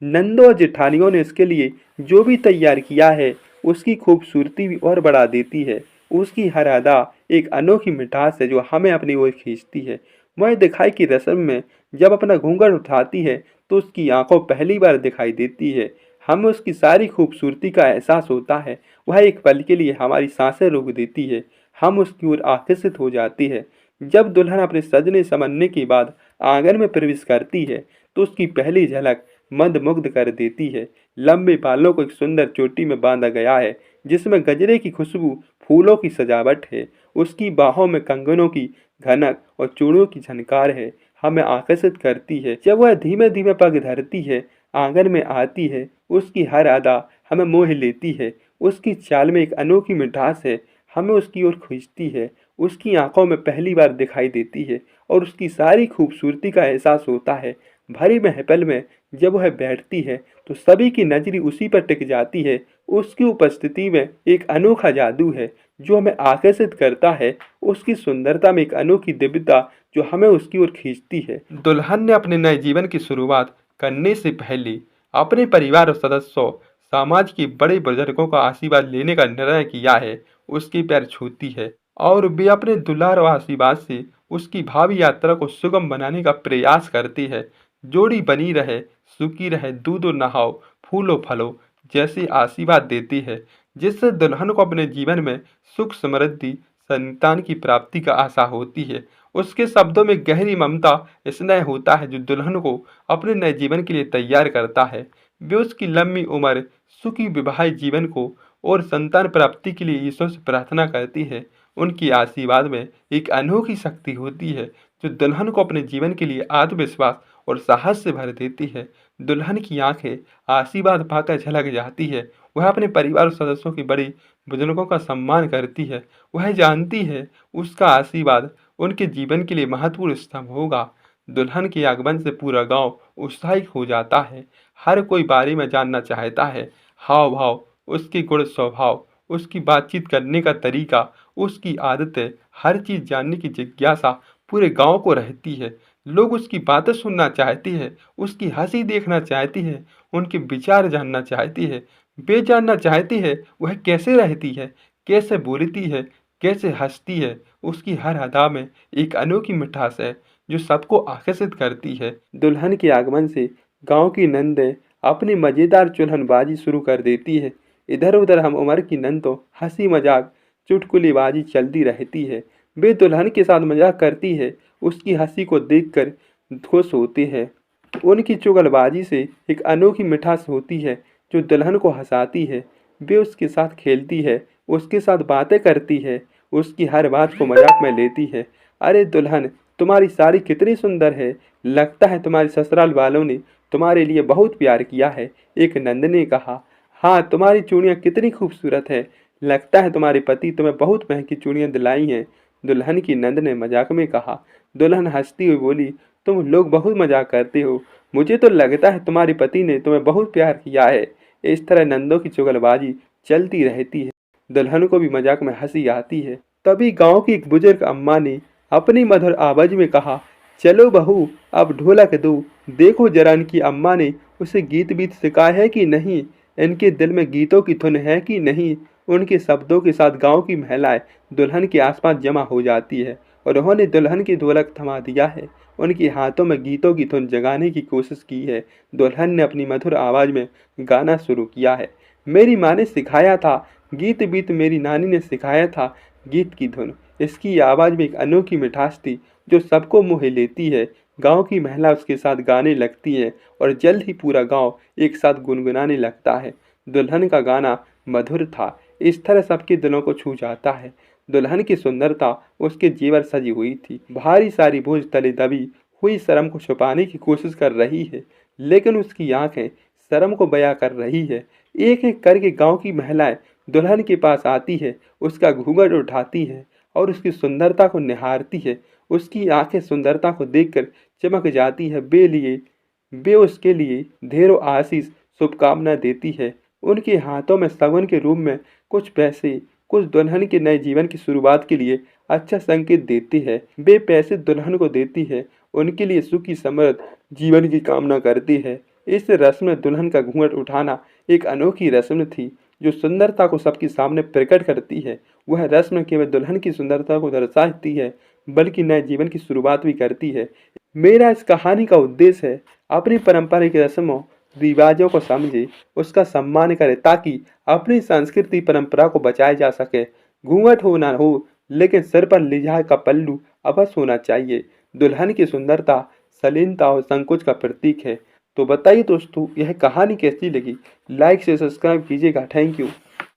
नंदों और जेठानियों ने इसके लिए जो भी तैयार किया है उसकी खूबसूरती भी और बढ़ा देती है। उसकी हर अदा एक अनोखी मिठास है जो हमें अपनी ओर खींचती है। वह दिखाई की रस्म में जब अपना घूंघट उठाती है तो उसकी आंखों पहली बार दिखाई देती है। हमें उसकी सारी खूबसूरती का एहसास होता है। वह एक पल के लिए हमारी सांसें रोक देती है। हम उसकी ओर आकर्षित हो जाती है। जब दुल्हन अपने सजने संवरने के बाद आंगन में प्रवेश करती है तो उसकी पहली झलक मंत्रमुग्ध कर देती है। लंबे बालों को एक सुंदर चोटी में बांधा गया है जिसमें गजरे की खुशबू, फूलों की सजावट है। उसकी बाहों में कंगनों की घनक और चूड़ों की झनकार है, हमें आकर्षित करती है। जब वह धीमे धीमे पग धरती है, आंगन में आती है, उसकी हर अदा हमें मोह लेती है। उसकी चाल में एक अनोखी मिठास है, हमें उसकी ओर खींचती है। उसकी आंखों में पहली बार दिखाई देती है और उसकी सारी खूबसूरती का एहसास होता है। भरी महफिल में जब वह बैठती है तो सभी की नजरें उसी पर टिक जाती है। उसकी उपस्थिति में एक अनोखा जादू है जो हमें आकर्षित करता है। उसकी सुंदरता में एक अनोखी दिव्यता जो हमें उसकी ओर खींचती है। दुल्हन ने अपने नए जीवन की शुरुआत करने से पहले अपने परिवार और सदस्यों, समाज के बड़े बुजुर्गों का आशीर्वाद लेने का निर्णय किया है। उसके पैर छूती है और वे अपने दुलार और आशीर्वाद से उसकी भावी यात्रा को सुगम बनाने का प्रयास करती है। जोड़ी बनी रहे, सुखी रहे, दूधो नहाओ, फूलो फलो जैसे आशीर्वाद देती है, जिससे दुल्हन को अपने जीवन में सुख समृद्धि, संतान की प्राप्ति का आशा होती है। उसके शब्दों में गहरी ममता, स्नेह होता है जो दुल्हन को अपने नए जीवन के लिए तैयार करता है। वे उसकी लंबी उम्र, सुखी विवाहित जीवन को और संतान प्राप्ति के लिए ईश्वर से प्रार्थना करती है। उनकी आशीर्वाद में एक अनोखी शक्ति होती है जो दुल्हन को अपने जीवन के लिए आत्मविश्वास और साहस से भर देती है। दुल्हन की आंखें आशीर्वाद पाकर झलक जाती है। वह अपने परिवार और सदस्यों के बड़े बुजुर्गों का सम्मान करती है। वह जानती है उसका आशीर्वाद उनके जीवन के लिए महत्वपूर्ण स्तंभ होगा। दुल्हन के आगमन से पूरा गांव उत्साहित हो जाता है। हर कोई बारे में जानना चाहता है। हाव भाव, उसके गुण स्वभाव, उसकी बातचीत करने का तरीका, उसकी आदतें, हर चीज़ जानने की जिज्ञासा पूरे गांव को रहती है। लोग उसकी बातें सुनना चाहती है, उसकी हंसी देखना चाहती है, उनके विचार जानना चाहती है। वे जानना चाहती है वह कैसे रहती है, कैसे बोलती है, कैसे हंसती है। उसकी हर अदा में एक अनोखी मिठास है जो सबको आकर्षित करती है। दुल्हन के आगमन से गांव की नंदें अपनी मजेदार चुल्हनबाजी शुरू कर देती है। इधर उधर हम उम्र की नंदों हंसी मजाक, चुटकुलेबाजी चलती रहती है। वे दुल्हन के साथ मजाक करती है, उसकी हंसी को देखकर खुश होते हैं। उनकी चुगलबाजी से एक अनोखी मिठास होती है जो दुल्हन को हंसाती है। वे उसके साथ खेलती है, उसके साथ बातें करती है, उसकी हर बात को मजाक में लेती है। अरे दुल्हन, तुम्हारी साड़ी कितनी सुंदर है, लगता है तुम्हारे ससुराल वालों ने तुम्हारे लिए बहुत प्यार किया है। एक नंद ने कहा। हाँ, तुम्हारी चूड़ियाँ कितनी खूबसूरत है, लगता है तुम्हारे पति तुम्हें बहुत महंगी चूड़ियाँ दिलाई हैं। दुल्हन की नंद ने मजाक में कहा। दुल्हन हंसती हुई बोली, तुम लोग बहुत मजाक करते हो, मुझे तो लगता है तुम्हारे पति ने तुम्हें बहुत प्यार किया है। इस तरह नंदों की चुगलबाजी चलती रहती है। दुल्हन को भी मजाक में हंसी आती है। तभी गांव की एक बुजुर्ग अम्मा ने अपनी मधुर आवाज में कहा, चलो बहू, अब ढोलक दो। देखो जरा इनकी अम्मा ने उसे गीत बीत सिखाया है कि नहीं, इनके दिल में गीतों की धुन है कि नहीं। उनके शब्दों के साथ गांव की महिलाएं दुल्हन के आसपास जमा हो जाती है और उन्होंने दुल्हन की ढोलक थमा दिया है। उनके हाथों में गीतों की धुन जगाने की कोशिश की है। दुल्हन ने अपनी मधुर आवाज में गाना शुरू किया है। मेरी माँ ने सिखाया था, गीत बीत मेरी नानी ने सिखाया था, गीत की धुन। इसकी आवाज़ में एक अनोखी मिठास थी जो सबको मोह लेती है। गांव की महिला उसके साथ गाने लगती है और जल्द ही पूरा गांव एक साथ गुनगुनाने लगता है। दुल्हन का गाना मधुर था, इस तरह सबके दिलों को छू जाता है। दुल्हन की सुंदरता उसके जेवर सजी हुई थी। भारी सारी बोझ तले दबी हुई शर्म को छुपाने की कोशिश कर रही है, लेकिन उसकी आंखें शर्म को बयां कर रही है। एक एक करके गांव की महिलाएं दुल्हन के पास आती है, उसका घूंघट उठाती है और उसकी सुंदरता को निहारती है। उसकी आंखें सुंदरता को देखकर चमक जाती है। वे उसके लिए ढेरों आशीष शुभकामना देती है। उनके हाथों में सगुन के रूप में कुछ पैसे, कुछ दुल्हन के नए जीवन की शुरुआत के लिए अच्छा संकेत देती है। वे पैसे दुल्हन को देती है, उनके लिए सुखी समृद्ध जीवन की कामना करती है। इस रस्म में दुल्हन का घूंघट उठाना एक अनोखी रस्म थी, जो सुंदरता को सबके सामने प्रकट करती है। वह रस्म न केवल दुल्हन की सुंदरता को दर्शाती है, बल्कि नए जीवन की शुरुआत भी करती है। मेरा इस कहानी का उद्देश्य है, अपनी पारंपरिक रस्मों रिवाजों को समझे, उसका सम्मान करे, ताकि अपनी संस्कृति परंपरा को बचाया जा सके। घूंघट हो ना हो, लेकिन सिर पर लिजाज का पल्लू अवश्य होना चाहिए। दुल्हन की सुंदरता शालीनता और संकोच का प्रतीक है। तो बताइए दोस्तों, यह कहानी कैसी लगी? लाइक से सब्सक्राइब कीजिएगा। Thank you.